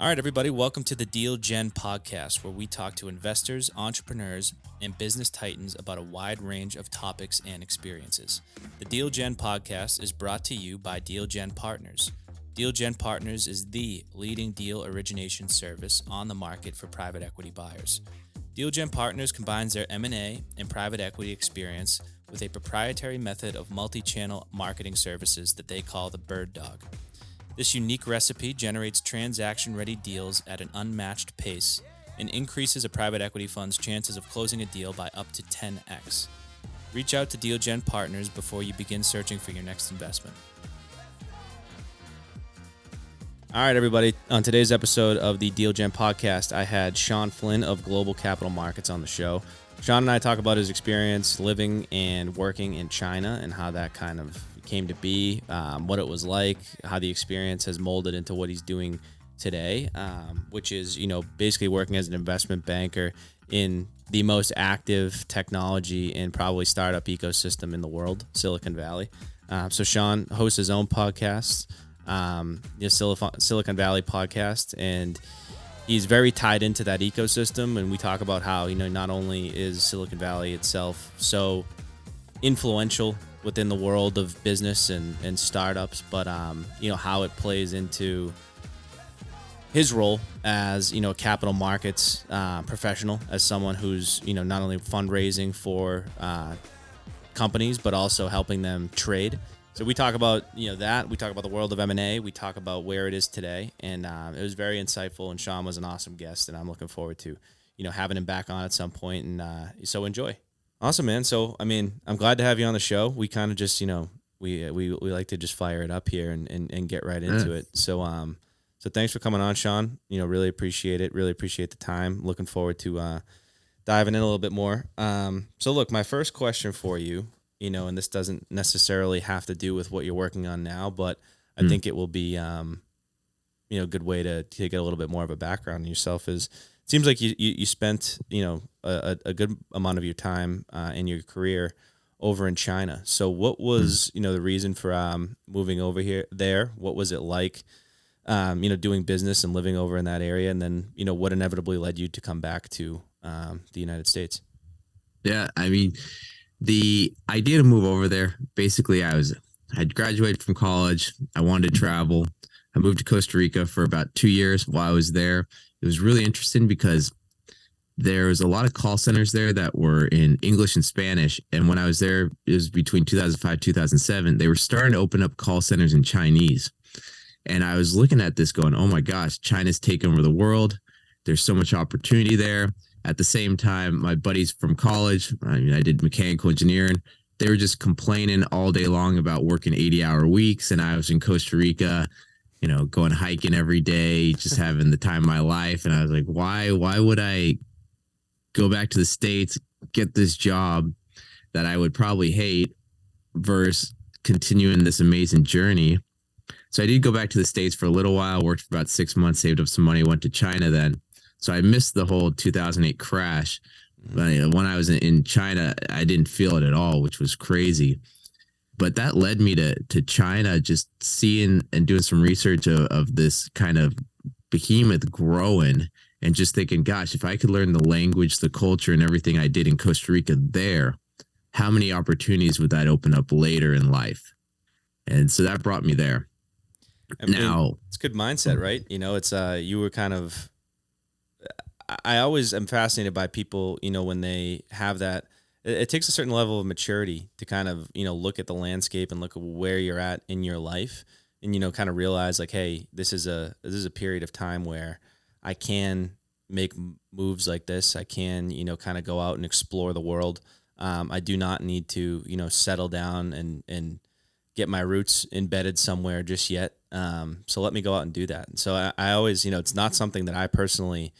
All right, everybody, welcome to the DealGen podcast, where we talk to investors, entrepreneurs, and business titans about a wide range of topics and experiences. The DealGen podcast is brought to you by DealGen Partners. DealGen Partners is the leading deal origination service on the market for private equity buyers. DealGen Partners combines their M&A and private equity experience with a proprietary method of multi-channel marketing services that they call the Bird Dog. This unique recipe generates transaction-ready deals at an unmatched pace and increases a private equity fund's chances of closing a deal by up to 10x. Reach out to DealGen Partners before you begin searching for your next investment. All right, everybody. On today's episode of the DealGen podcast, I had Shawn Flynn of Global Capital Markets on the show. Shawn and I talk about his experience living and working in China and how that kind of came to be, what it was like, how the experience has molded into what he's doing today, which is, basically working as an investment banker in the most active technology and probably startup ecosystem in the world, Silicon Valley. So Shawn hosts his own podcast, Silicon Valley podcast, and he's very tied into that ecosystem. And we talk about how, not only is Silicon Valley itself so influential within the world of business and startups, but how it plays into his role as a capital markets professional, as someone who's not only fundraising for companies but also helping them trade. So we talk about that. We talk about the world of M&A. We talk about where it is today, and it was very insightful. And Shawn was an awesome guest, and I'm looking forward to having him back on at some point. And so enjoy. Awesome, man. So, I'm glad to have you on the show. We kind of just, we like to just fire it up here and get right into it. So, so thanks for coming on, Shawn. Really appreciate it. Really appreciate the time. Looking forward to diving in a little bit more. So look, my first question for you, and this doesn't necessarily have to do with what you're working on now, but I think it will be, a good way to get a little bit more of a background on yourself. Is it seems like you spent, a good amount of your time in your career over in China. So what was, the reason for moving over there? What was it like, doing business and living over in that area? And then, what inevitably led you to come back to the United States? Yeah, the idea to move over there, basically I'd graduated from college. I wanted to travel. I moved to Costa Rica for about 2 years while I was there. It was really interesting because there was a lot of call centers there that were in English and Spanish. And when I was there, it was between 2005, 2007, they were starting to open up call centers in Chinese. And I was looking at this going, oh my gosh, China's taken over the world. There's so much opportunity there. At the same time, my buddies from college, I did mechanical engineering. They were just complaining all day long about working 80-hour weeks. And I was in Costa Rica, going hiking every day, just having the time of my life. And I was like, why would I go back to the States, get this job that I would probably hate versus continuing this amazing journey? So I did go back to the States for a little while, worked for about 6 months, saved up some money, went to China then. So I missed the whole 2008 crash. But when I was in China, I didn't feel it at all, which was crazy. But that led me to China, just seeing and doing some research of this kind of behemoth growing and just thinking, gosh, if I could learn the language, the culture, and everything I did in Costa Rica there, how many opportunities would that open up later in life? And so that brought me there. Now, it's a good mindset, right? It's you were kind of. I always am fascinated by people, when they have that. It takes a certain level of maturity to kind of, look at the landscape and look at where you're at in your life and, kind of realize like, hey, this is a period of time where I can make moves like this. I can, kind of go out and explore the world. I do not need to, settle down and get my roots embedded somewhere just yet. So let me go out and do that. And so I always, it's not something that I personally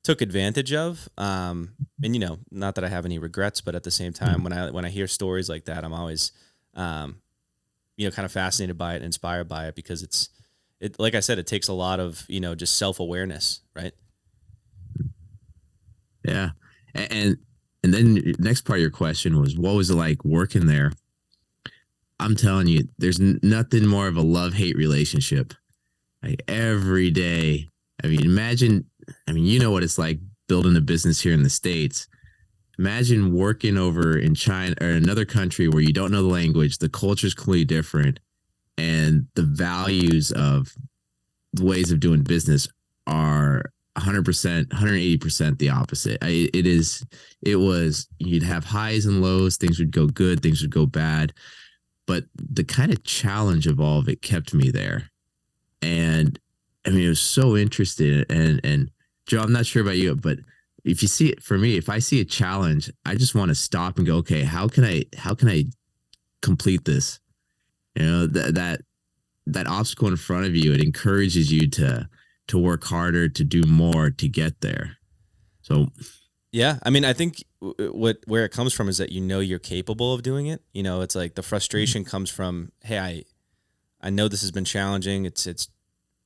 took advantage of. And, not that I have any regrets, but at the same time, when I hear stories like that, I'm always, kind of fascinated by it, and inspired by it, because it, like I said, it takes a lot of, just self-awareness, right? Yeah. And then the next part of your question was, what was it like working there? I'm telling you, there's nothing more of a love-hate relationship. Like every day I mean, imagine, I mean, you know what it's like building a business here in the States. Imagine working over in China or another country where you don't know the language, the culture is completely different, and the values of the ways of doing business are 100%, 180% the opposite. It was, you'd have highs and lows, things would go good, things would go bad. But the kind of challenge of all of it kept me there. And I mean, it was so interesting. And Joe, I'm not sure about you, but if you see it for me, if I see a challenge, I just want to stop and go, okay, how can I complete this? You know, that obstacle in front of you, it encourages you to work harder, to do more, to get there. So Yeah, I mean, I think where it comes from is that you're capable of doing it. It's like the frustration comes from, hey, I know this has been challenging. It's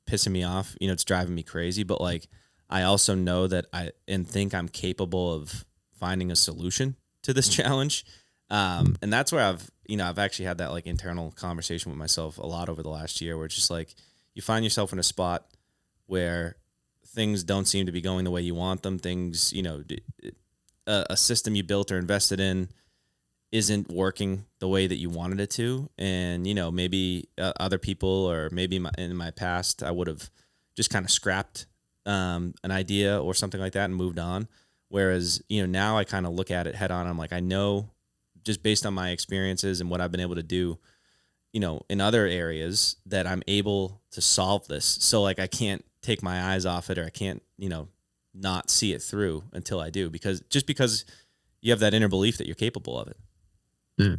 pissing me off. It's driving me crazy. But like, I also know that and think I'm capable of finding a solution to this challenge. And that's where I've actually had that like internal conversation with myself a lot over the last year, where it's just like you find yourself in a spot where things don't seem to be going the way you want them. Things, a system you built or invested in isn't working the way that you wanted it to. And, maybe other people, or maybe in my past, I would have just kind of scrapped an idea or something like that and moved on. Whereas, now I kind of look at it head on. I'm like, I know just based on my experiences and what I've been able to do, in other areas, that I'm able to solve this. So like, I can't take my eyes off it, or I can't, not see it through until I do, because you have that inner belief that you're capable of it. yeah.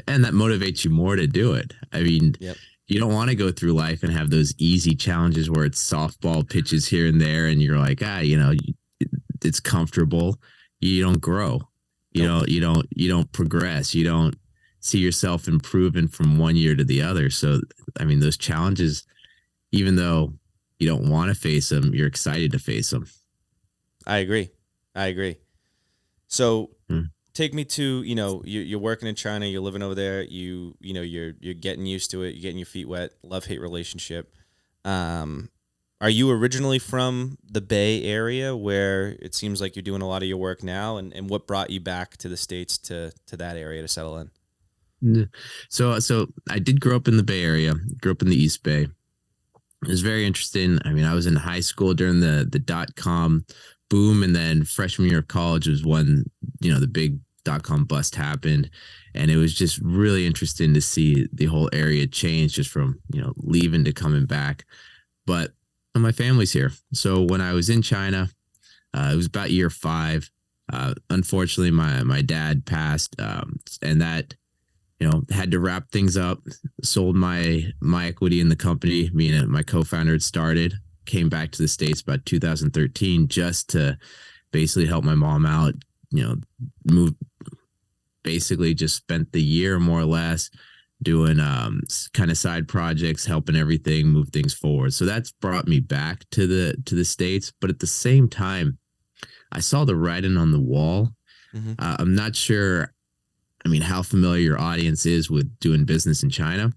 And that motivates you more to do it. I mean, Yep. you don't want to go through life and have those easy challenges where it's softball pitches here and there, and you're like, it's comfortable. You don't grow. Nope. You don't progress. You don't see yourself improving from one year to the other. So, I mean, those challenges, even though you don't want to face them, you're excited to face them. I agree. I agree. So Mm. take me to, you're working in China, you're living over there, you're getting used to it, you're getting your feet wet, love-hate relationship. Um, are you originally from the Bay Area, where it seems like you're doing a lot of your work now, and what brought you back to the States, to that area to settle in? So I did grow up in the Bay Area, grew up in the East Bay. It was very interesting. I mean, I was in high school during the dot-com boom, and then freshman year of college was when, the big dot-com bust happened. And it was just really interesting to see the whole area change just from, leaving to coming back. But my family's here. So when I was in China, it was about year 5. Unfortunately, my dad passed, and that, had to wrap things up. Sold my equity in the company. Me and my co-founder had started. Came back to the States about 2013 just to basically help my mom out. Move. Basically, just spent the year more or less doing kind of side projects, helping everything move things forward. So that's brought me back to the States. But at the same time, I saw the writing on the wall. Mm-hmm. I'm not sure, I mean, how familiar your audience is with doing business in China,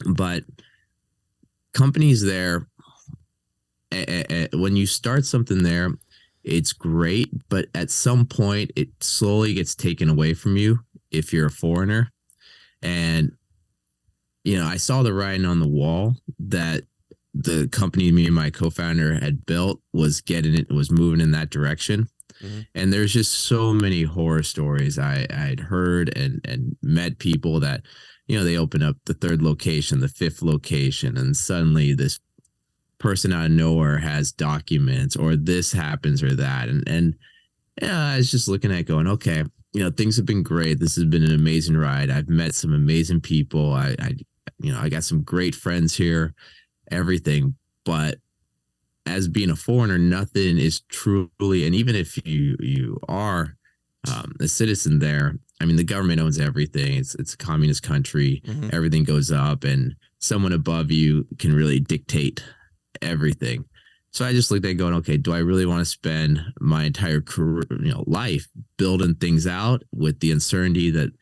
but companies there, when you start something there, it's great, but at some point it slowly gets taken away from you if you're a foreigner. And, I saw the writing on the wall that the company me and my co-founder had built was moving in that direction. Mm-hmm. And there's just so many horror stories I'd heard and met people that, they open up the 3rd location, the 5th location, and suddenly this person out of nowhere has documents, or this happens or that. And I was just looking at it going, okay, things have been great. This has been an amazing ride. I've met some amazing people. I got some great friends here, everything. But as being a foreigner, nothing is truly, and even if you are a citizen there, I mean, the government owns everything. It's a communist country. Mm-hmm. Everything goes up, and someone above you can really dictate everything. So I just looked at it going, okay, do I really want to spend my entire career, life building things out with the uncertainty that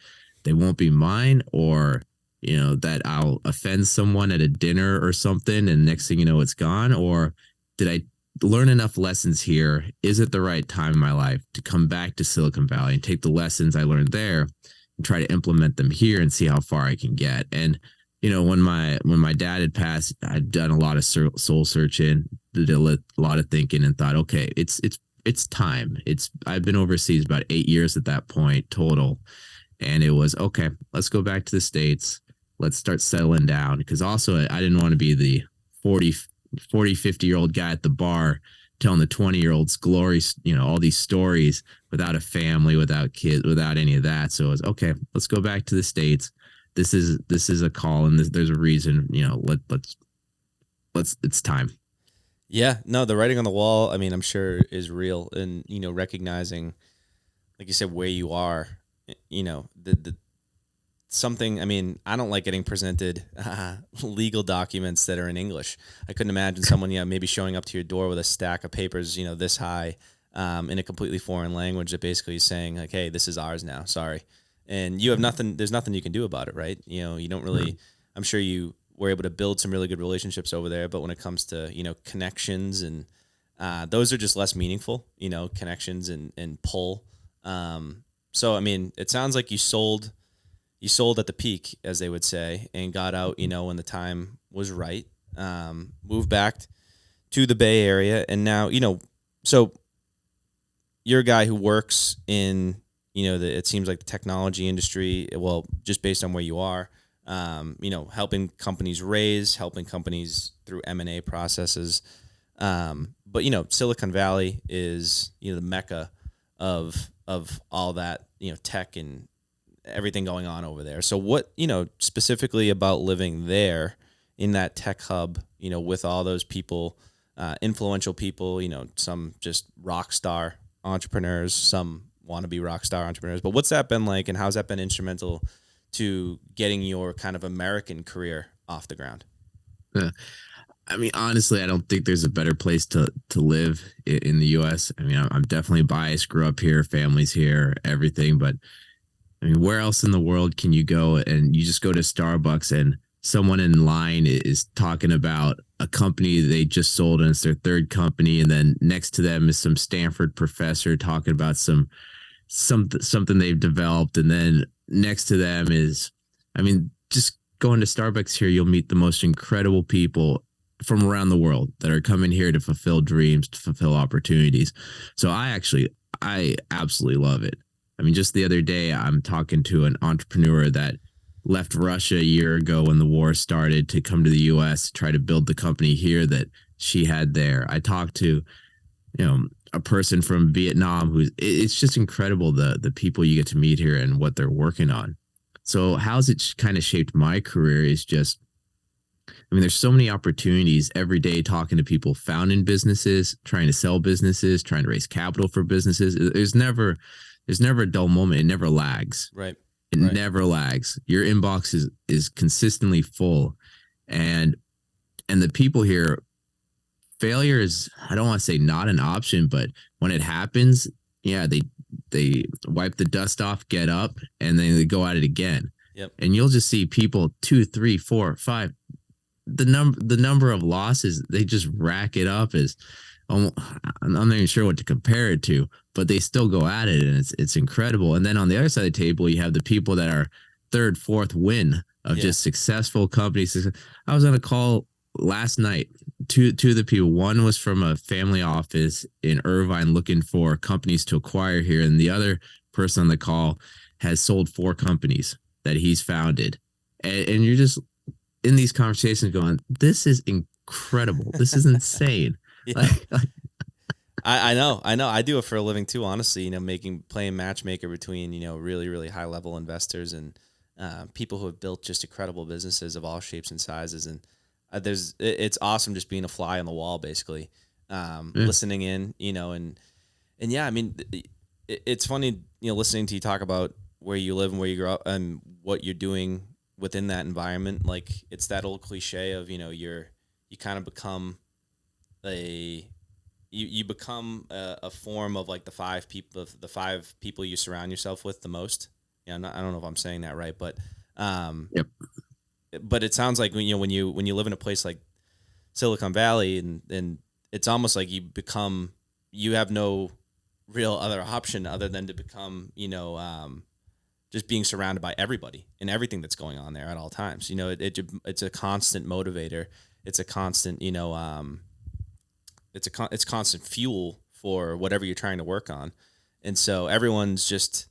they won't be mine, or, that I'll offend someone at a dinner or something, and next thing you know, it's gone? Or did I learn enough lessons here? Is it the right time in my life to come back to Silicon Valley and take the lessons I learned there and try to implement them here and see how far I can get? And when my dad had passed, I'd done a lot of soul searching, did a lot of thinking, and thought, okay, it's time. I've been overseas about 8 years at that point total, and it was okay. Let's go back to the States. Let's start settling down, because also I didn't want to be the 50-year-old guy at the bar telling the 20-year-olds glory, all these stories without a family, without kids, without any of that. So it was okay. Let's go back to the States. This is a call, and there's a reason. Let's it's time. Yeah, no, the writing on the wall, I mean, I'm sure is real. And, recognizing, like you said, where you are, the something, I mean, I don't like getting presented legal documents that are in English. I couldn't imagine someone, maybe showing up to your door with a stack of papers, this high, in a completely foreign language that basically is saying like, hey, this is ours now. Sorry. And you have nothing, there's nothing you can do about it, right? You don't really, I'm sure you were able to build some really good relationships over there, but when it comes to, connections and those are just less meaningful, connections and pull. So, I mean, it sounds like you sold at the peak, as they would say, and got out, when the time was right, moved back to the Bay Area. And now, so you're a guy who works in, it seems like the technology industry, well, just based on where you are, helping companies raise, helping companies through M&A processes. But, Silicon Valley is, the mecca of all that, tech and everything going on over there. So what, specifically about living there in that tech hub, with all those people, influential people, some just rock star entrepreneurs, some wannabe rock star entrepreneurs, but what's that been like, and how's that been instrumental to getting your kind of American career off the ground? I mean, honestly, I don't think there's a better place to live in the U.S. I mean, I'm definitely biased, grew up here, family's here, everything, but I mean, where else in the world can you go and you just go to Starbucks and someone in line is talking about a company they just sold and it's their third company, and then next to them is some Stanford professor talking about something they've developed, and then next to them is, I mean, just going to Starbucks here, you'll meet the most incredible people from around the world that are coming here to fulfill dreams, to fulfill opportunities. So I absolutely love it. I mean, just the other day, I'm talking to an entrepreneur that left Russia a year ago when the war started to come to the U.S. to try to build the company here that she had there. I talked to, a person from Vietnam it's just incredible the people you get to meet here and what they're working on. So how's it kind of shaped my career is just, I mean, there's so many opportunities every day talking to people founding businesses, trying to sell businesses, trying to raise capital for businesses. There's never a dull moment. It never lags. Right. It never lags. Your inbox is consistently full. And the people here, failure is, I don't want to say not an option, but when it happens, yeah, they wipe the dust off, get up, and then they go at it again. Yep. And you'll just see people 2, 3, 4, 5. The number of losses, they just rack it up as, I'm not even sure what to compare it to, but they still go at it, and it's incredible. And then on the other side of the table, you have the people that are third, fourth win of just successful companies. I was on a call last night. Two of the people, one was from a family office in Irvine looking for companies to acquire here, and the other person on the call has sold 4 companies that he's founded. And you're just in these conversations going, this is incredible. This is insane. Yeah. I know. I do it for a living too, honestly, playing matchmaker between, really, really high level investors and people who have built just incredible businesses of all shapes and sizes. And it's awesome just being a fly on the wall, basically, listening in, and yeah, I mean, it's funny, listening to you talk about where you live and where you grow up and what you're doing within that environment. Like, it's that old cliche of, you kind of become you become a form of like the 5 people you surround yourself with the most. I don't know if I'm saying that right, but Yep. But it sounds like when you live in a place like Silicon Valley and it's almost like you have no real other option other than to become, just being surrounded by everybody and everything that's going on there at all times. It's a constant motivator. It's a constant, it's constant fuel for whatever you're trying to work on. And so everyone's just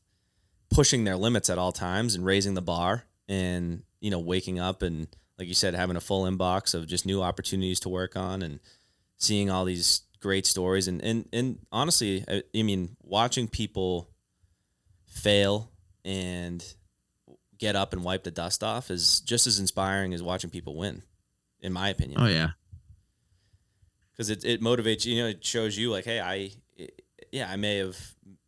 pushing their limits at all times and raising the bar and, waking up and, like you said, having a full inbox of just new opportunities to work on and seeing all these great stories. And honestly, I mean, watching people fail and get up and wipe the dust off is just as inspiring as watching people win, in my opinion. Oh yeah. Because it motivates you. It shows you like, hey, I may have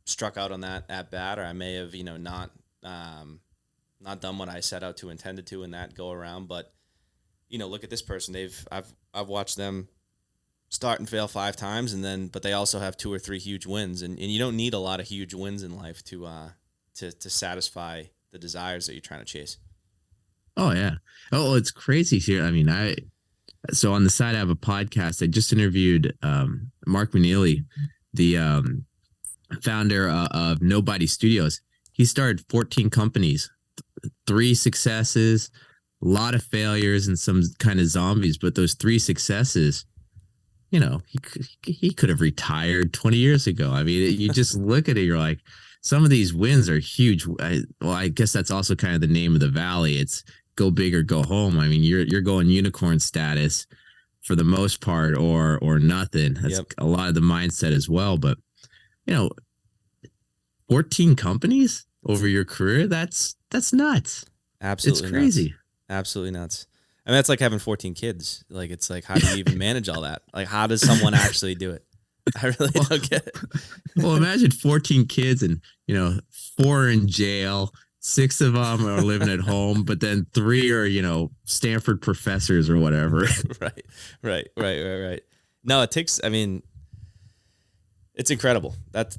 struck out on that at bat, or I may have not done what I set out to intended to in that go around. But look at this person. I've watched them start and fail 5 times, but they also have 2 or 3 huge wins, and you don't need a lot of huge wins in life to satisfy the desires that you're trying to chase. Oh yeah. Oh, it's crazy here. I mean, so on the side, I have a podcast. I just interviewed Mark Manili, the founder of Nobody Studios. He started 14 companies, 3 successes, a lot of failures, and some kind of zombies. But those 3 successes, he could have retired 20 years ago. I mean, you just look at it, you're like, some of these wins are huge. I guess that's also kind of the name of the valley. It's go big or go home. I mean, you're going unicorn status for the most part, or nothing. That's a lot of the mindset as well. But 14 companies over your career, that's nuts. Absolutely, it's crazy. Nuts. Absolutely nuts. I mean, that's like having 14 kids. Like, it's like, how do you even manage all that? Like, how does someone actually do it? I really don't get it. Well, imagine 14 kids and 4 are in jail. 6 of them are living at home, but then 3 are, Stanford professors or whatever. Right. No, it takes, I mean, it's incredible. It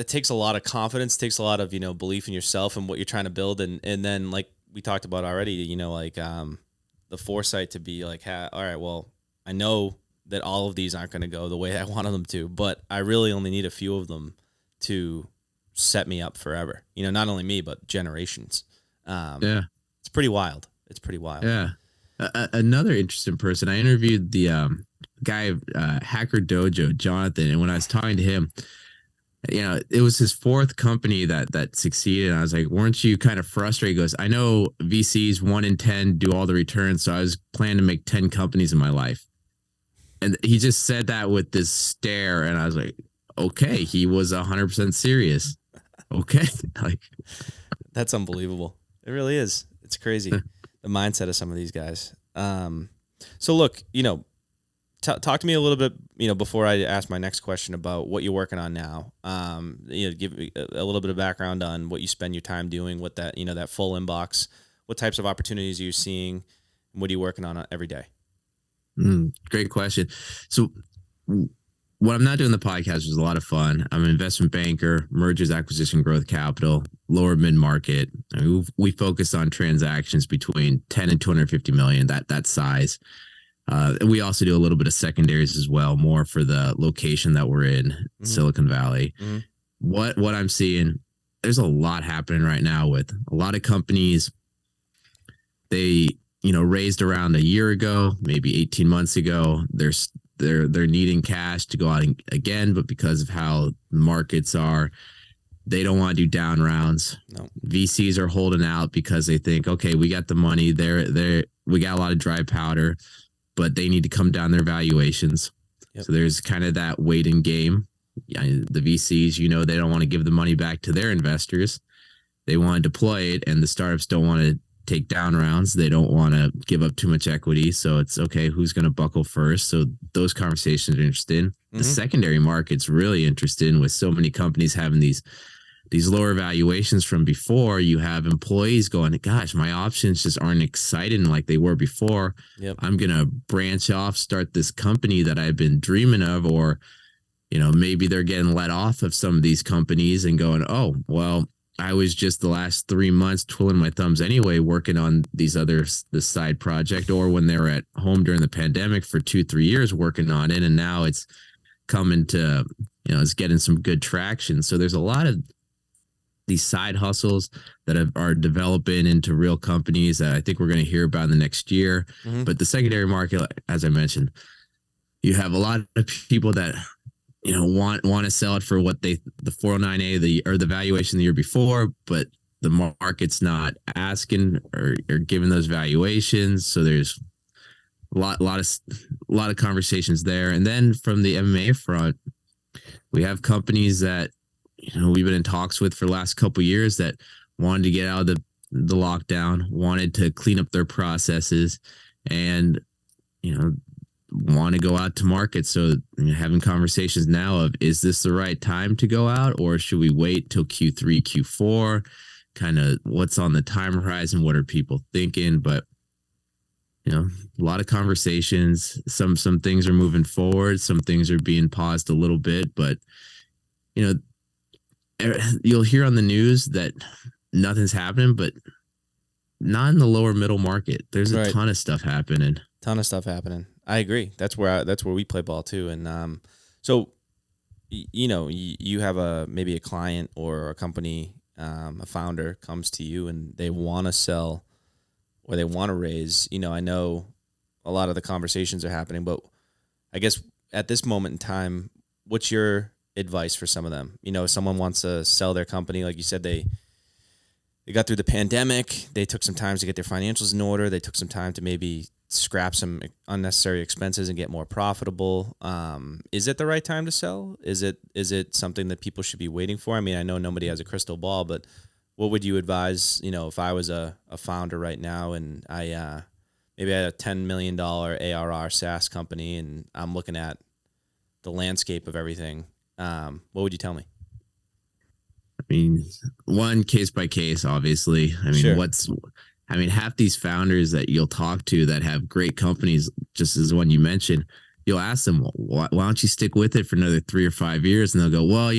takes a lot of confidence, takes a lot of, belief in yourself and what you're trying to build. And then, like we talked about already, the foresight to be like, all right, well, I know that all of these aren't going to go the way I wanted them to, but I really only need a few of them to set me up forever. Not only me, but generations. It's pretty wild. Yeah. Another interesting person. I interviewed the guy, Hacker Dojo, Jonathan, and when I was talking to him, it was his 4th company that succeeded. And I was like, weren't you kind of frustrated? He goes, I know VCs 1 in 10 do all the returns, so I was planning to make 10 companies in my life. And he just said that with this stare, and I was like, okay, he was 100% serious. Okay. Like, that's unbelievable. It really is. It's crazy. The mindset of some of these guys. So look, talk to me a little bit, before I ask my next question about what you're working on now. Give me a little bit of background on what you spend your time doing, what that, that full inbox, what types of opportunities are you seeing, and what are you working on every day? Great question. So when I'm not doing the podcast, is a lot of fun. I'm an investment banker, mergers, acquisition, growth capital, lower mid-market. I mean, we focus on transactions between 10 and 250 million, that size. And we also do a little bit of secondaries as well, more for the location that we're in, Silicon Valley. What I'm seeing, there's a lot happening right now with a lot of companies. They, raised around a year ago, maybe 18 months ago. They're needing cash to go out again, but because of how markets are, they don't want to do down rounds. No. VCs are holding out because they think, okay, we got the money there. We got a lot of dry powder, but they need to come down their valuations. Yep. So there's kind of that waiting game. The VCs, they don't want to give the money back to their investors. They want to deploy it, and the startups don't want to take down rounds. They don't want to give up too much equity. So it's okay, who's going to buckle first? So those conversations are interesting. The secondary market's really interesting with so many companies having these lower valuations from before. You have employees going, gosh, my options just aren't exciting like they were before. Yep. I'm going to branch off, start this company that I've been dreaming of, or, maybe they're getting let off of some of these companies and going, oh, well, I was just the last 3 months twiddling my thumbs anyway, working on this side project, or when they were at home during the pandemic for 2, 3 years working on it. And now it's coming to, it's getting some good traction. So there's a lot of these side hustles that are developing into real companies that I think we're going to hear about in the next year. Mm-hmm. But the secondary market, as I mentioned, you have a lot of people that want to sell it for what the 409A or the valuation the year before, but the market's not asking or giving those valuations. So there's a lot of conversations there. And then from the MMA front, we have companies that we've been in talks with for the last couple of years that wanted to get out of the lockdown, wanted to clean up their processes, and want to go out to market. So having conversations now of, is this the right time to go out, or should we wait till Q3, Q4? Kind of what's on the time horizon? What are people thinking? But a lot of conversations. Some things are moving forward. Some things are being paused a little bit. But you'll hear on the news that nothing's happening, but not in the lower middle market. There's a ton of stuff happening. I agree. That's where we play ball too. And so you have maybe a client or a company, a founder comes to you and they want to sell or they want to raise. I know a lot of the conversations are happening, but I guess at this moment in time, what's your advice for some of them? If someone wants to sell their company, like you said, they got through the pandemic, they took some time to get their financials in order, they took some time to maybe scrap some unnecessary expenses and get more profitable. Is it the right time to sell? Is it something that people should be waiting for? I mean, I know nobody has a crystal ball, but what would you advise, if I was a founder right now and I maybe I had a $10 million ARR SaaS company and I'm looking at the landscape of everything, what would you tell me? I mean, one case by case, obviously. I mean, Sure. Half these founders that you'll talk to that have great companies, just as the one you mentioned, you'll ask them, why don't you stick with it for another 3 or 5 years? And they'll go, well,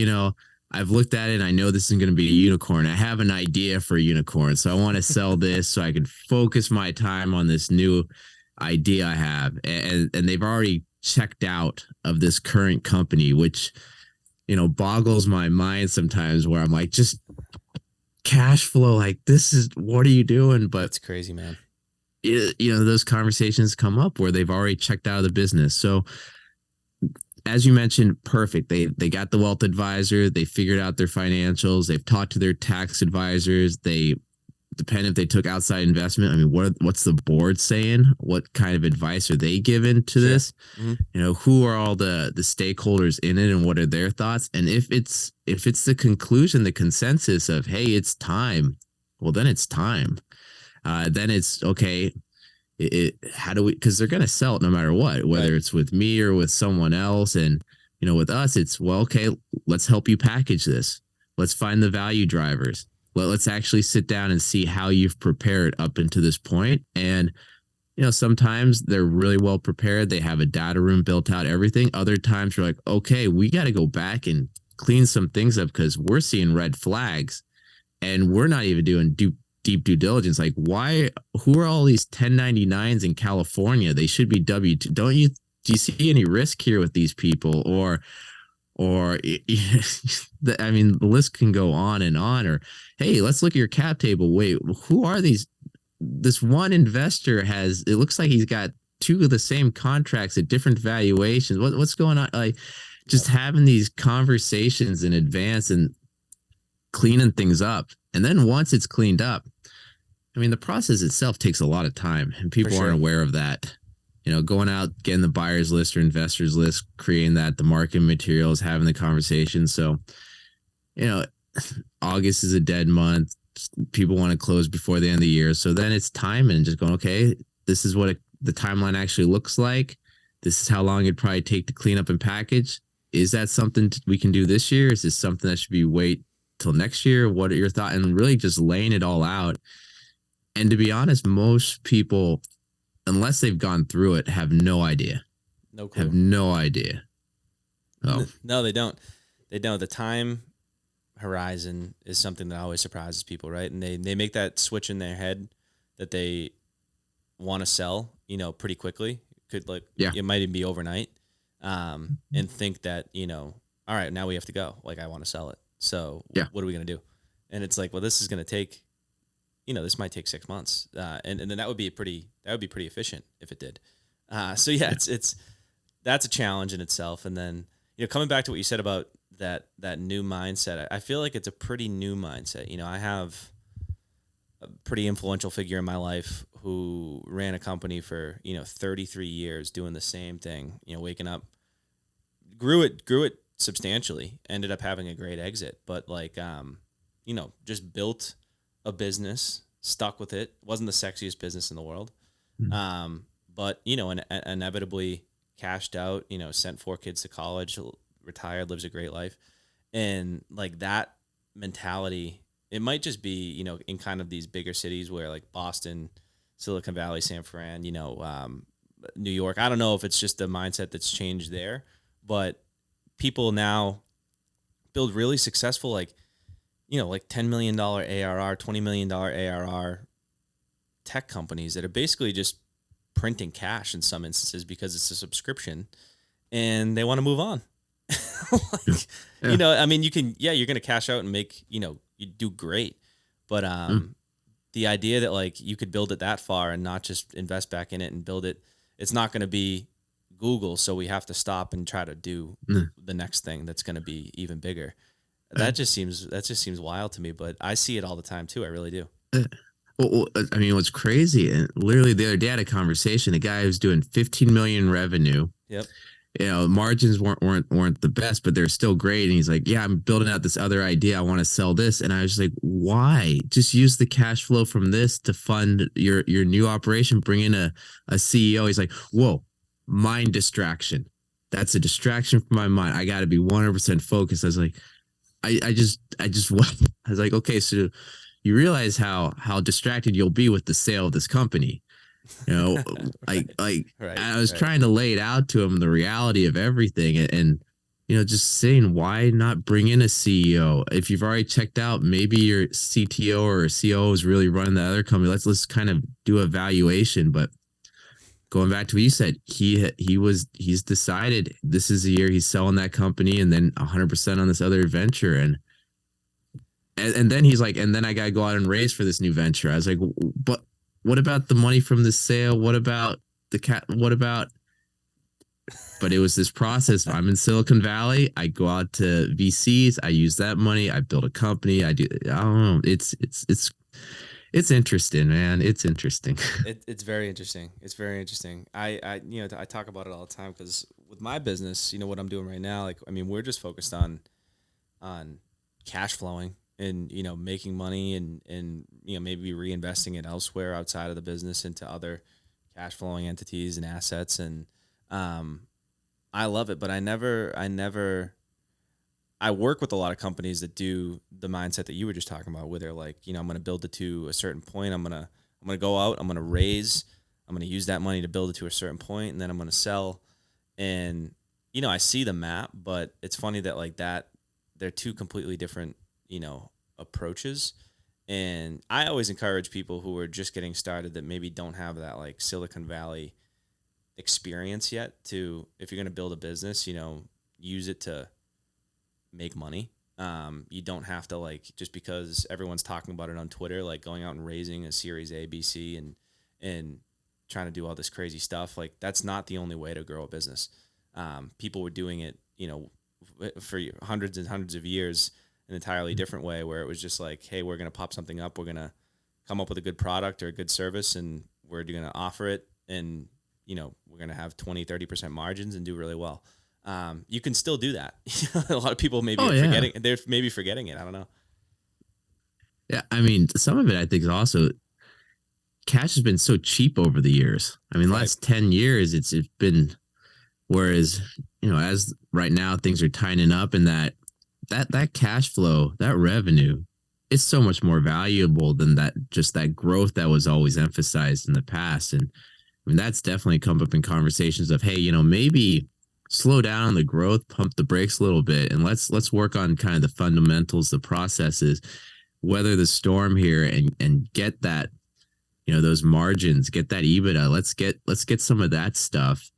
I've looked at it and I know this isn't going to be a unicorn. I have an idea for a unicorn. So I want to sell this so I can focus my time on this new idea I have. And they've already checked out of this current company, which, boggles my mind sometimes, where I'm like, just cash flow, like, what are you doing? But it's crazy, man. Those conversations come up where they've already checked out of the business. So as you mentioned, perfect. They got the wealth advisor. They figured out their financials. They've talked to their tax advisors. They depend if they took outside investment. I mean, what's the board saying? What kind of advice are they given to this? Mm-hmm. Who are all the stakeholders in it, and what are their thoughts? And if it's the conclusion, the consensus of, hey, it's time, well, then it's time. Then it's okay. How do we? Because they're going to sell it no matter what, whether it's with me or with someone else. And with us, it's, well, okay, let's help you package this. Let's find the value drivers. Let's actually sit down and see how you've prepared up into this point. And, sometimes they're really well prepared. They have a data room built out, everything. Other times you're like, okay, we got to go back and clean some things up because we're seeing red flags and we're not even doing deep due diligence. Like, who are all these 1099s in California? They should be W2. Do you see any risk here with these people? Or the list can go on and on. Or, hey, let's look at your cap table. Wait, who are these? This one investor it looks like he's got 2 of the same contracts at different valuations. What's going on? Like, just having these conversations in advance and cleaning things up. And then once it's cleaned up, the process itself takes a lot of time, and people aren't aware of that. Going out, getting the buyers list or investors list, creating that, the marketing materials, having the conversation. So, August is a dead month. People want to close before the end of the year. So then it's time and just going, okay, this is what the timeline actually looks like. This is how long it'd probably take to clean up and package. Is that something we can do this year? Is this something that should be wait till next year? What are your thoughts? And really just laying it all out. And to be honest, most people, unless they've gone through it, have no idea. No clue. Have no idea. Oh. No, they don't. The time horizon is something that always surprises people, right? And they make that switch in their head that they want to sell, pretty quickly. Could like Yeah. it might even be overnight, and think that all right, now we have to go. Like I want to sell it. So Yeah. what are we gonna do? And it's like, well, this is gonna take, this might take 6 months, and then that would be pretty efficient if it did. So yeah, it's that's a challenge in itself. And then coming back to what you said about that new mindset, I feel like it's a pretty new mindset. I have a pretty influential figure in my life who ran a company for 33 years doing the same thing. Waking up, grew it substantially, ended up having a great exit, but like just built a business, stuck with it. Wasn't the sexiest business in the world, but inevitably cashed out. Sent 4 kids to college, retired, lives a great life, and like that mentality. It might just be in kind of these bigger cities where like Boston, Silicon Valley, San Fran, New York. I don't know if it's just the mindset that's changed there, but people now build really successful like $10 million ARR, $20 million ARR tech companies that are basically just printing cash in some instances because it's a subscription and they want to move on. Like, Yeah. I mean, you're going to cash out and make, you do great. But the idea that like you could build it that far and not just invest back in it and build it, it's not going to be Google. So we have to stop and try to do the next thing that's going to be even bigger. That just seems wild to me, but I see it all the time too. I really do. Well, I mean, what's crazy, and literally the other day I had a conversation, a guy who's doing 15 million revenue. Yep. Margins weren't the best, but they're still great. And he's like, yeah, I'm building out this other idea. I want to sell this. And I was like, why? Just use the cash flow from this to fund your new operation. Bring in a CEO. He's like, whoa, mind distraction. That's a distraction from my mind. I got to be 100% focused. I was like, I just I was like, okay, so you realize how distracted you'll be with the sale of this company. Right. Right. I was trying to lay it out to him, the reality of everything, and just saying, why not bring in a CEO if you've already checked out? Maybe your CTO or COO is really running the other company. Let's kind of do a valuation. But going back to what you said, he's decided this is the year he's selling that company, and then 100% on this other venture, and then he's like, and then I gotta go out and raise for this new venture. I was like, but what about the money from the sale? What about the cat? What about? But it was this process. I'm in Silicon Valley. I go out to VCs. I use that money. I build a company. I don't know. It's interesting, man. It's interesting. It's very interesting. It's very interesting. I talk about it all the time because with my business, what I'm doing right now, like, I mean, we're just focused on cash flowing and, making money and maybe reinvesting it elsewhere outside of the business into other cash flowing entities and assets. And, I love it, but I work with a lot of companies that do the mindset that you were just talking about, where they're like, I'm going to build it to a certain point. I'm going to go out, I'm going to raise, I'm going to use that money to build it to a certain point, and then I'm going to sell. And, I see the map, but it's funny that like that, they're two completely different, approaches. And I always encourage people who are just getting started that maybe don't have that like Silicon Valley experience yet to, if you're going to build a business, use it to make money. You don't have to like, just because everyone's talking about it on Twitter, like going out and raising a series A, B, C and trying to do all this crazy stuff. Like that's not the only way to grow a business. People were doing it, for hundreds and hundreds of years, an entirely different way, where it was just like, hey, we're going to pop something up. We're going to come up with a good product or a good service, and we're going to offer it. And, we're going to have 20-30% margins and do really well. You can still do that. A lot of people maybe they're maybe forgetting it. I don't know. Yeah. I mean, some of it I think is also cash has been so cheap over the years. I mean, last 10 years, it's been, whereas, as right now things are tightening up, and that cash flow, that revenue, it's so much more valuable than that growth that was always emphasized in the past. And I mean, that's definitely come up in conversations of, hey, maybe slow down on the growth, pump the brakes a little bit, and let's work on kind of the fundamentals, the processes, weather the storm here, and get that, those margins, get that EBITDA. Let's get some of that stuff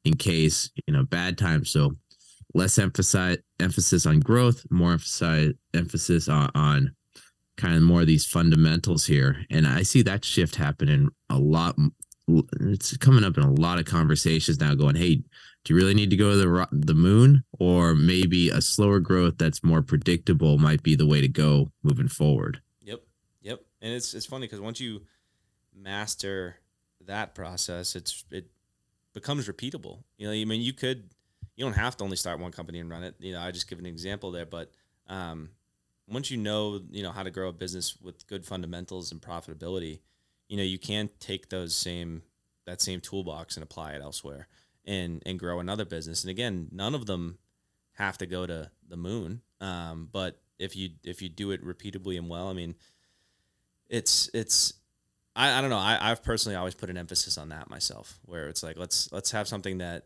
in case, bad times. So less emphasis on growth, more emphasis on kind of more of these fundamentals here. And I see that shift happening a lot. It's coming up in a lot of conversations now going, hey, do you really need to go to the moon, or maybe a slower growth that's more predictable might be the way to go moving forward? Yep. Yep. And it's funny because once you master that process, it becomes repeatable. I mean, you don't have to only start one company and run it. I just give an example there, but once how to grow a business with good fundamentals and profitability, you can take that same toolbox and apply it elsewhere and grow another business. And again, none of them have to go to the moon. But if you do it repeatably and well, I mean, I don't know. I've personally always put an emphasis on that myself, where it's like, let's have something that,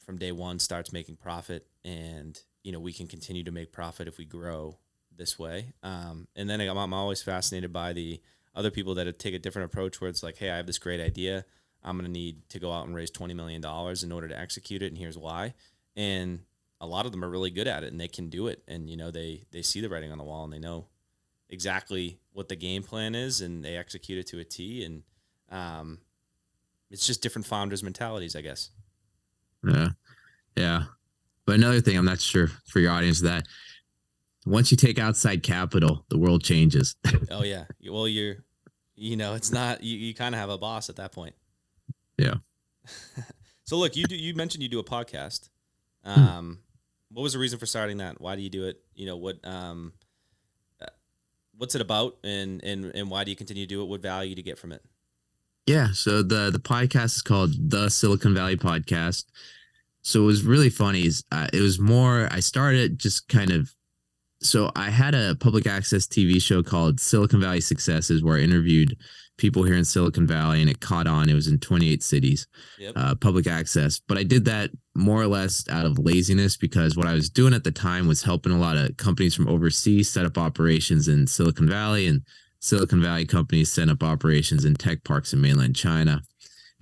from day one starts making profit, and, we can continue to make profit if we grow this way. And then I'm always fascinated by the other people that take a different approach, where it's like, hey, I have this great idea. I'm going to need to go out and raise $20 million in order to execute it. And here's why. And a lot of them are really good at it, and they can do it. And, they see the writing on the wall, and they know exactly what the game plan is, and they execute it to a T. And it's just different founders' mentalities, I guess. Yeah. Yeah. But another thing, I'm not sure for your audience, that once you take outside capital, the world changes. Oh yeah. Well, it's not, you kind of have a boss at that point. Yeah. So look, you mentioned you do a podcast. What was the reason for starting that? Why do you do it? What's it about, and why do you continue to do it? What value do you get from it? Yeah. So the podcast is called the Silicon Valley Podcast. So it was really funny. It was more, I started just kind of, so I had a public access TV show called Silicon Valley Successes, where I interviewed people here in Silicon Valley, and it caught on. It was in 28 cities, public access. But I did that more or less out of laziness, because what I was doing at the time was helping a lot of companies from overseas set up operations in Silicon Valley, and Silicon Valley companies set up operations in tech parks in mainland China.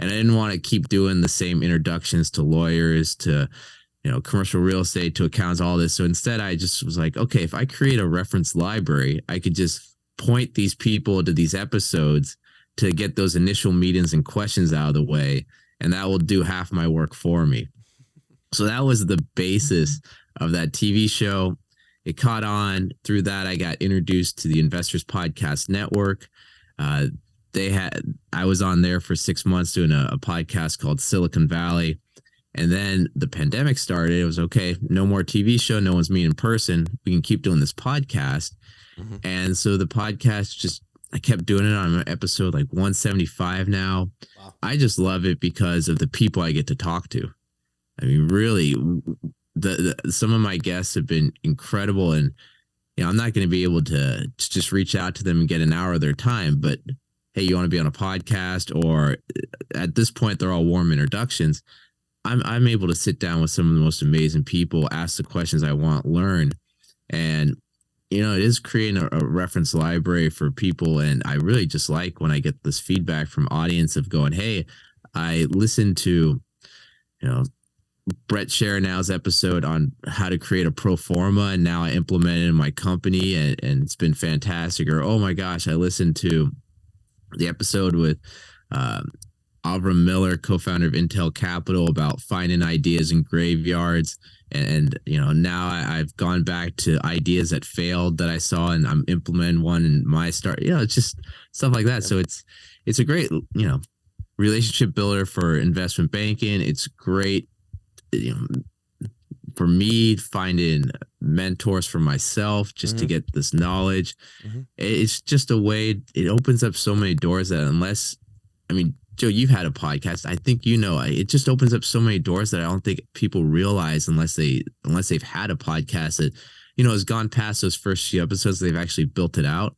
And I didn't want to keep doing the same introductions to lawyers, to, commercial real estate, to accounts, all this. So instead, I just was like, okay, if I create a reference library, I could just point these people to these episodes to get those initial meetings and questions out of the way. And that will do half my work for me. So that was the basis of that TV show. It caught on. Through that, I got introduced to the Investors Podcast Network. I was on there for 6 months doing a podcast called Silicon Valley. And then the pandemic started. It was okay, no more TV show. No one's meeting in person. We can keep doing this podcast. Mm-hmm. And so the podcast, I kept doing it on episode like 175 now. Wow. I just love it because of the people I get to talk to. I mean, really, some of my guests have been incredible. And, I'm not going to be able to just reach out to them and get an hour of their time. But hey, you want to be on a podcast? Or at this point, they're all warm introductions. I'm able to sit down with some of the most amazing people, ask the questions I want, learn. And, it is creating a reference library for people. And I really just like when I get this feedback from audience of going, hey, I listened to, Brett Sharonow's episode on how to create a pro forma, and now I implement it in my company, and it's been fantastic. Or, oh my gosh, I listened to the episode with Avram Miller, co-founder of Intel Capital, about finding ideas in graveyards. And now I've gone back to ideas that failed that I saw, and I'm implementing one in my start. It's just stuff like that. So it's a great, relationship builder for investment banking. It's great, for me, finding mentors for myself just to get this knowledge. It's just a way, it opens up so many doors that Joe, you've had a podcast. I think it just opens up so many doors that I don't think people realize unless they've had a podcast that, has gone past those first few episodes. They've actually built it out.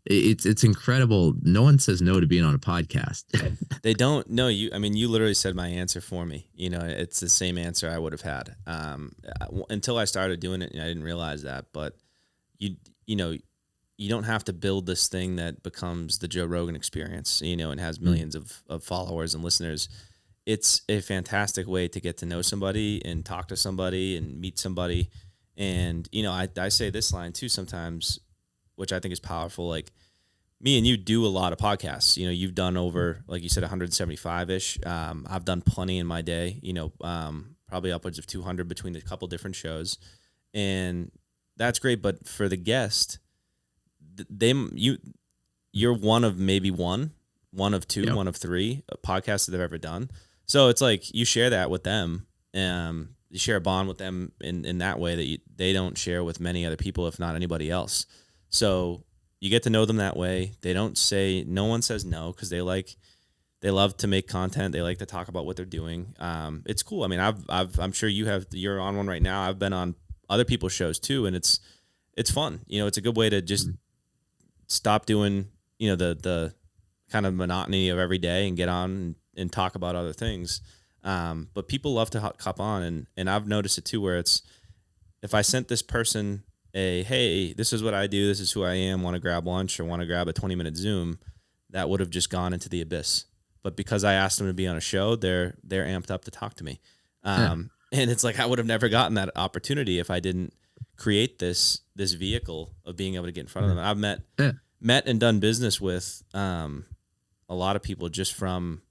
It's incredible. No one says no to being on a podcast. They don't know you. I mean, you literally said my answer for me. You know, it's the same answer I would have had. Until I started doing it, I didn't realize that. But you, you know, you don't have to build this thing that becomes the Joe Rogan experience, you know, and has millions of followers and listeners. It's a fantastic way to get to know somebody and talk to somebody and meet somebody. And, you know, I say this line too sometimes, which I think is powerful. Like, me and you do a lot of podcasts. You know, you've done over, like you said, 175 ish. I've done plenty in my day, you know, probably upwards of 200 between a couple different shows. And that's great. But for the guest, you're one of maybe one of two, Yep. one of three podcasts that they've ever done. So it's like you share that with them. You share a bond with them in that way that they don't share with many other people, if not anybody else. So you get to know them that way. They don't say, no one says no, because they love to make content. They like to talk about what they're doing. It's cool. I mean, I'm sure you're on one right now. I've been on other people's shows too, and it's fun. You know, it's a good way to just stop doing, you know, the kind of monotony of every day and get on and talk about other things. But people love to hop on, and I've noticed it too, where it's, if I sent this person hey, this is what I do, this is who I am, want to grab lunch or want to grab a 20-minute Zoom, that would have just gone into the abyss. But because I asked them to be on a show, they're amped up to talk to me. Yeah. And it's like, I would have never gotten that opportunity if I didn't create this vehicle of being able to get in front of them. I've met and done business with a lot of people just from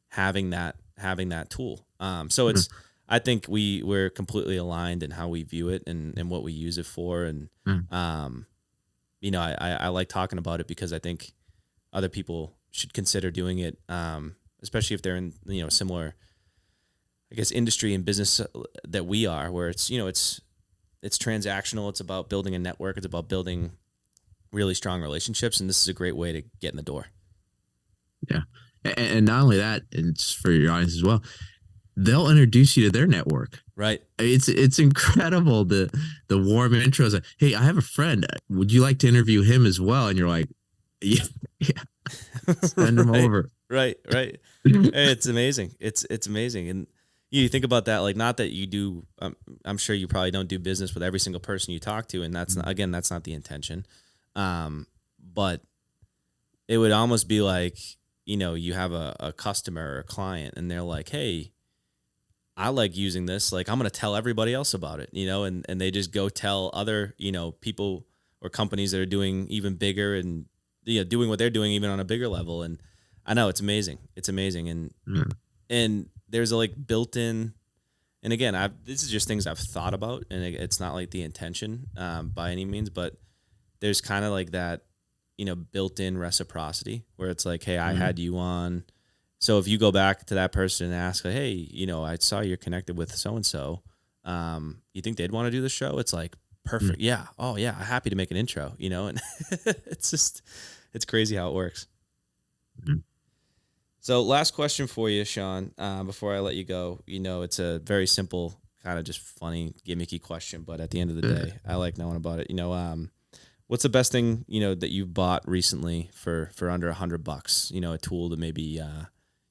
having that tool. So it's, I think we're completely aligned in how we view it and what we use it for. And, you know, I like talking about it because I think other people should consider doing it, especially if they're in, you know, similar, I guess, industry and business that we are, where it's, you know, it's transactional. It's about building a network. It's about building really strong relationships. And this is a great way to get in the door. Yeah. And not only that, it's for your audience as well, they'll introduce you to their network. Right. It's incredible, the warm intros. Like, hey, I have a friend. Would you like to interview him as well? And you're like, yeah, send him over. Right. It's amazing. It's amazing. And you think about that, like, not that you do, I'm sure you probably don't do business with every single person you talk to. And that's not, again, that's not the intention. But it would almost be like, you know, you have a customer or a client and they're like, hey, I like using this. Like, I'm going to tell everybody else about it, you know, and they just go tell other, you know, people or companies that are doing even bigger and, you know, doing what they're doing even on a bigger level. And I know it's amazing. It's amazing. And there's a like built in, and again, this is just things I've thought about, and it's not like the intention by any means, but there's kind of like that, you know, built in reciprocity where it's like, hey, I had you on. So if you go back to that person and ask, like, hey, you know, I saw you're connected with so-and-so. You think they'd want to do the show? It's like, perfect. Yeah. Oh yeah. Happy to make an intro, you know, and it's crazy how it works. So last question for you, Shawn, before I let you go. You know, it's a very simple, kind of just funny, gimmicky question, but at the end of the day, I like knowing about it. You know, what's the best thing, you know, that you've bought recently for under $100? You know, a tool that maybe you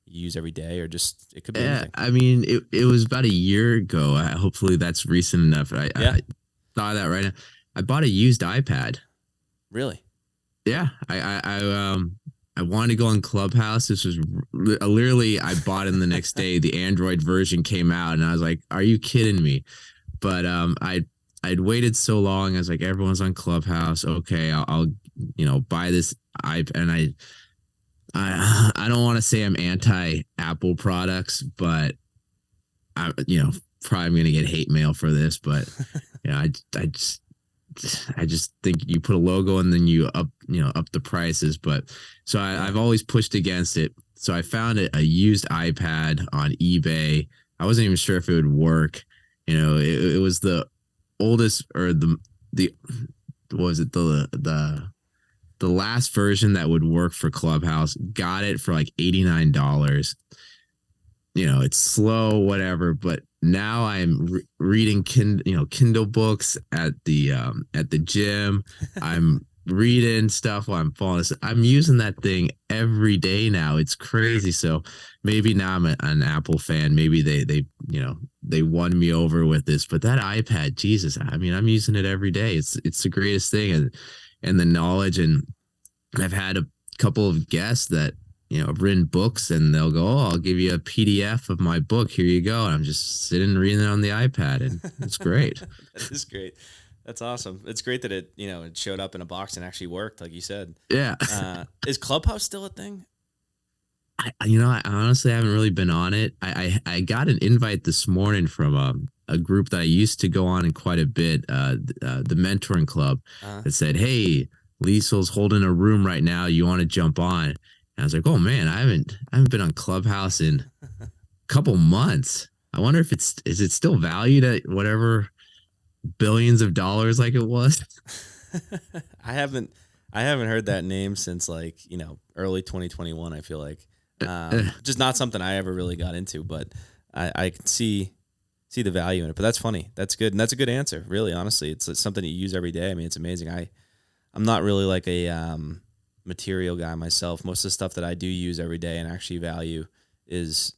use every day, or just, it could be anything. I mean, it was about a year ago. Hopefully that's recent enough. I thought of that right now. I bought a used iPad. Really? Yeah. I wanted to go on Clubhouse. This was literally, I bought it the next day. The Android version came out, and I was like, "Are you kidding me?" But I'd waited so long. I was like, "Everyone's on Clubhouse. Okay, I'll you know, buy this iPad." And I don't want to say I'm anti Apple products, but I, you know, probably I'm gonna get hate mail for this. But you know, I just think you put a logo and then you up the prices. But so I've always pushed against it. So I found a used iPad on eBay. I wasn't even sure if it would work. You know, it was the oldest, or the what was it, the last version that would work for Clubhouse. Got it for like $89. You know, it's slow, whatever, but now I'm reading Kindle books at the gym. I'm reading stuff while I'm falling asleep. I'm using that thing every day now. It's crazy. So maybe now I'm an Apple fan. Maybe they won me over with this. But that iPad, Jesus, I mean, I'm using it every day. It's the greatest thing, and the knowledge. And I've had a couple of guests that have written books, and they'll go, "Oh, I'll give you a PDF of my book. Here you go." And I'm just sitting reading it on the iPad, and it's great. That is great. That's awesome. It's great that it showed up in a box and actually worked, like you said. Yeah. Is Clubhouse still a thing? I honestly haven't really been on it. I got an invite this morning from a group that I used to go on in quite a bit, the mentoring club, that said, "Hey, Liesel's holding a room right now. You want to jump on?" And I was like, "Oh man, I haven't been on Clubhouse in a couple months. I wonder if is it still valued at whatever billions of dollars like it was?" I haven't heard that name since like, early 2021, I feel like. Just not something I ever really got into, but I can see the value in it. But that's funny. That's good. And that's a good answer. Really, honestly, it's something you use every day. I mean, it's amazing. I'm not really like a material guy myself. Most of the stuff that I do use every day and actually value is,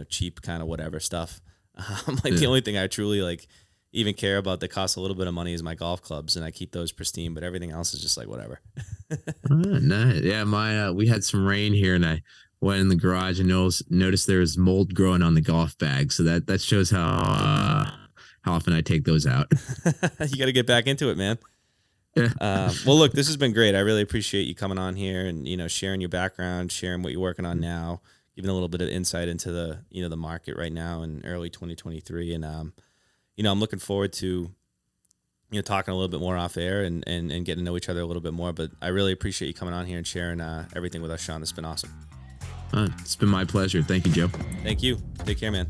cheap kind of whatever stuff. The only thing I truly like even care about that costs a little bit of money is my golf clubs, and I keep those pristine, but everything else is just like whatever. Nice. Yeah, we had some rain here, and I went in the garage and noticed there was mold growing on the golf bag. So that shows how often I take those out. You got to get back into it, man. Yeah. Well, look, this has been great. I really appreciate you coming on here and sharing your background, sharing what you're working on now, giving a little bit of insight into the the market right now in early 2023. And I'm looking forward to talking a little bit more off air and getting to know each other a little bit more. But I really appreciate you coming on here and sharing everything with us, Shawn. It's been awesome. It's been my pleasure. Thank you, Joe. Thank you. Take care, man.